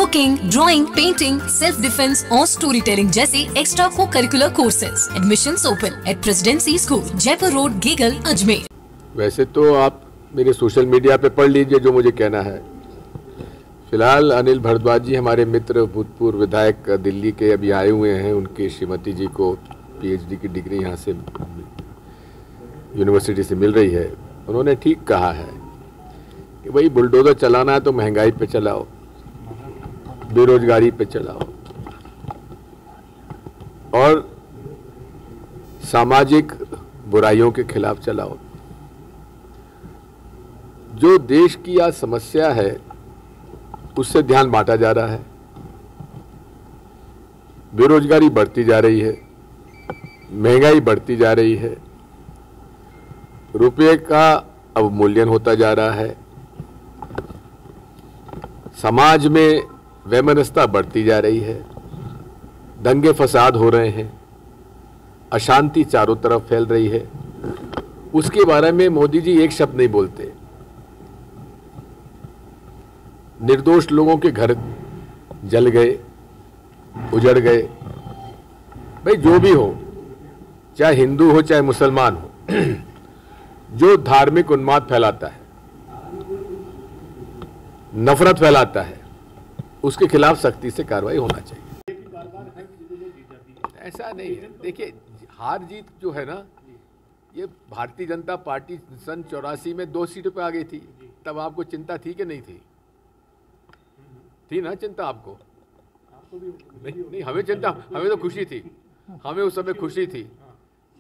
Cooking, drawing, painting, self defence और story telling जैसे extra को curricular courses. Admissions open at presidency school, Jaipur road, Gegal, Ajmer. वैसे तो आप मेरे सोशल मीडिया पे पढ़ लीजिए जो मुझे कहना है। फिलहाल अनिल भारद्वाज जी हमारे मित्र, भूतपूर्व विधायक दिल्ली के अभी आए हुए हैं। उनके श्रीमती जी को पीएचडी की डिग्री यहाँ से यूनिवर्सिटी से मिल रही है। उन्होंने ठीक कहा है कि भाई बुलडोजर चलाना है तो महंगाई पे चलाओ, बेरोजगारी पे चलाओ और सामाजिक बुराइयों के खिलाफ चलाओ। जो देश की आज समस्या है उससे ध्यान बांटा जा रहा है। बेरोजगारी बढ़ती जा रही है, महंगाई बढ़ती जा रही है, रुपये का अवमूल्यन होता जा रहा है, समाज में वैमनस्यता बढ़ती जा रही है, दंगे फसाद हो रहे हैं, अशांति चारों तरफ फैल रही है। उसके बारे में मोदी जी एक शब्द नहीं बोलते। निर्दोष लोगों के घर जल गए, उजड़ गए। भाई जो भी हो, चाहे हिंदू हो चाहे मुसलमान हो, जो धार्मिक उन्माद फैलाता है, नफरत फैलाता है, उसके खिलाफ सख्ती से कार्रवाई होना चाहिए। ऐसा नहीं है। देखिए, हार जीत जो है ना, ये भारतीय जनता पार्टी सन 84 में 2 सीटों पे आ गई थी। तब आपको चिंता थी कि नहीं थी? थी ना चिंता आपको? नहीं, हमें चिंता, हमें तो खुशी थी, हमें उस समय खुशी थी।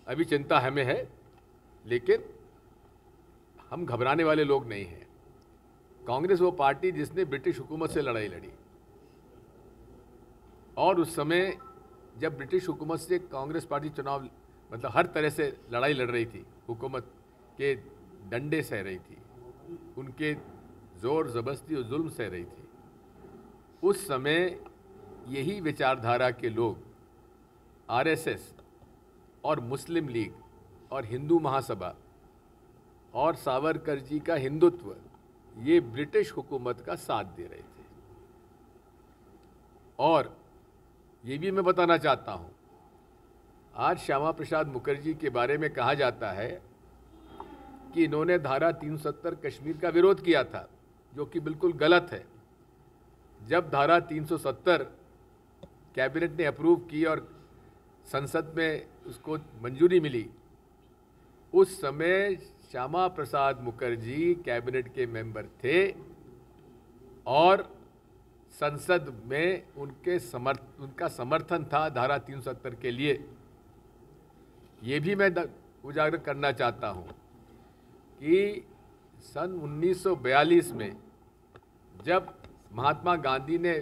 अभी चिंता हमें है, लेकिन हम घबराने वाले लोग नहीं हैं। कांग्रेस वो पार्टी जिसने ब्रिटिश हुकूमत से लड़ाई लड़ी, और उस समय जब ब्रिटिश हुकूमत से कांग्रेस पार्टी चुनाव मतलब हर तरह से लड़ाई लड़ रही थी, हुकूमत के डंडे सह रही थी, उनके जोर जबरदस्ती और जुल्म सह रही थी। उस समय यही विचारधारा के लोग आरएसएस और मुस्लिम लीग और हिंदू महासभा और सावरकर जी का हिंदुत्व, ये ब्रिटिश हुकूमत का साथ दे रहे थे। और ये भी मैं बताना चाहता हूँ, आज श्यामा प्रसाद मुखर्जी के बारे में कहा जाता है कि इन्होंने धारा 370 कश्मीर का विरोध किया था, जो कि बिल्कुल गलत है। जब धारा 370 कैबिनेट ने अप्रूव की और संसद में उसको मंजूरी मिली, उस समय श्यामा प्रसाद मुखर्जी कैबिनेट के मेंबर थे और संसद में उनका समर्थन था धारा 370 के लिए। ये भी मैं उजागर करना चाहता हूँ कि सन 1942 में जब महात्मा गांधी ने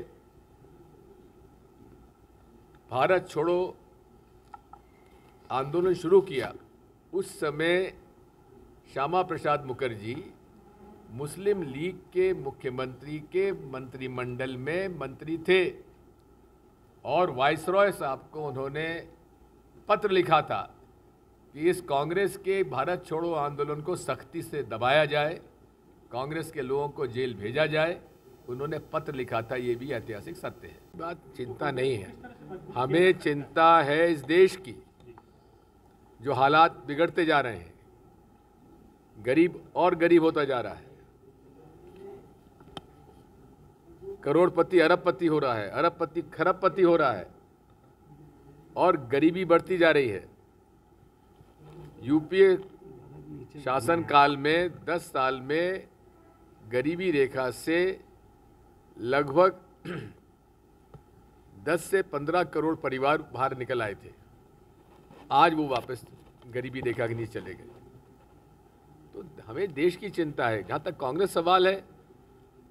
भारत छोड़ो आंदोलन शुरू किया, उस समय श्यामा प्रसाद मुखर्जी मुस्लिम लीग के मुख्यमंत्री के मंत्रिमंडल में मंत्री थे और वाइसरॉय साहब को उन्होंने पत्र लिखा था कि इस कांग्रेस के भारत छोड़ो आंदोलन को सख्ती से दबाया जाए, कांग्रेस के लोगों को जेल भेजा जाए। उन्होंने पत्र लिखा था। ये भी ऐतिहासिक सत्य है। बात चिंता नहीं है, हमें चिंता है इस देश की, जो हालात बिगड़ते जा रहे हैं, गरीब और गरीब होता जा रहा है, करोड़पति अरबपति हो रहा है, अरबपति खरबपति हो रहा है और गरीबी बढ़ती जा रही है। यूपीए शासनकाल में 10 साल में गरीबी रेखा से लगभग 10 से 15 करोड़ परिवार बाहर निकल आए थे। आज वो वापस गरीबी रेखा के नीचे चले गए। तो हमें देश की चिंता है। जहाँ तक कांग्रेस सवाल है,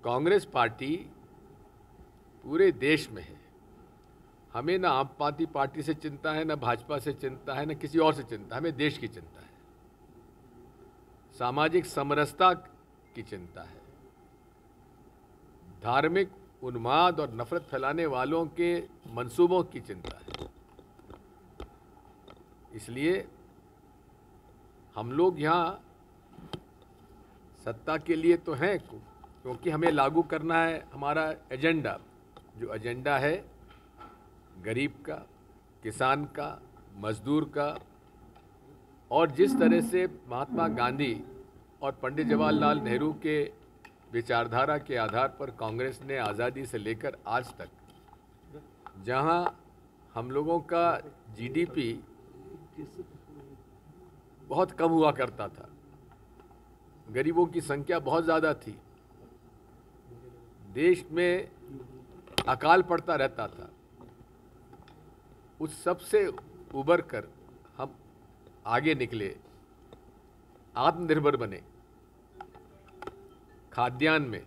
कांग्रेस पार्टी पूरे देश में है। हमें ना आम आदमी पार्टी से चिंता है, ना भाजपा से चिंता है, ना किसी और से चिंता है। हमें देश की चिंता है, सामाजिक समरसता की चिंता है, धार्मिक उन्माद और नफरत फैलाने वालों के मंसूबों की चिंता है। इसलिए हम लोग यहाँ सत्ता के लिए तो हैं, क्योंकि हमें लागू करना है हमारा एजेंडा, जो एजेंडा है गरीब का, किसान का, मजदूर का, और जिस तरह से महात्मा गांधी और पंडित जवाहरलाल नेहरू के विचारधारा के आधार पर कांग्रेस ने आज़ादी से लेकर आज तक, जहां हम लोगों का जीडीपी बहुत कम हुआ करता था, गरीबों की संख्या बहुत ज़्यादा थी, देश में अकाल पड़ता रहता था, उस सब से उबर कर हम आगे निकले, आत्मनिर्भर बने। खाद्यान्न में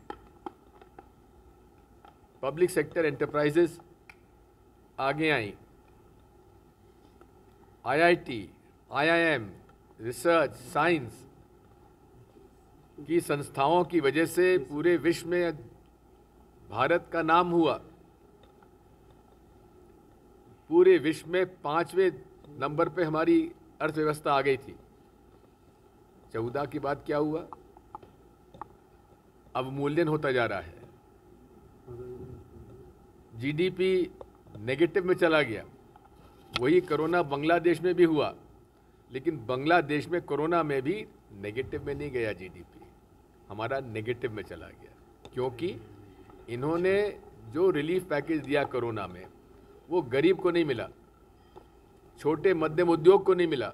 पब्लिक सेक्टर एंटरप्राइजेस आगे आई, आईआईटी, आईआईएम, रिसर्च, साइंस की संस्थाओं की वजह से पूरे विश्व में भारत का नाम हुआ। पूरे विश्व में 5वें नंबर पे हमारी अर्थव्यवस्था आ गई थी। 14 के बाद क्या हुआ? अवमूल्यन होता जा रहा है, जीडीपी नेगेटिव में चला गया। वही कोरोना बांग्लादेश में भी हुआ, लेकिन बांग्लादेश में कोरोना में भी नेगेटिव में नहीं गया, जीडीपी हमारा नेगेटिव में चला गया, क्योंकि इन्होंने जो रिलीफ पैकेज दिया कोरोना में वो गरीब को नहीं मिला, छोटे मध्यम उद्योग को नहीं मिला,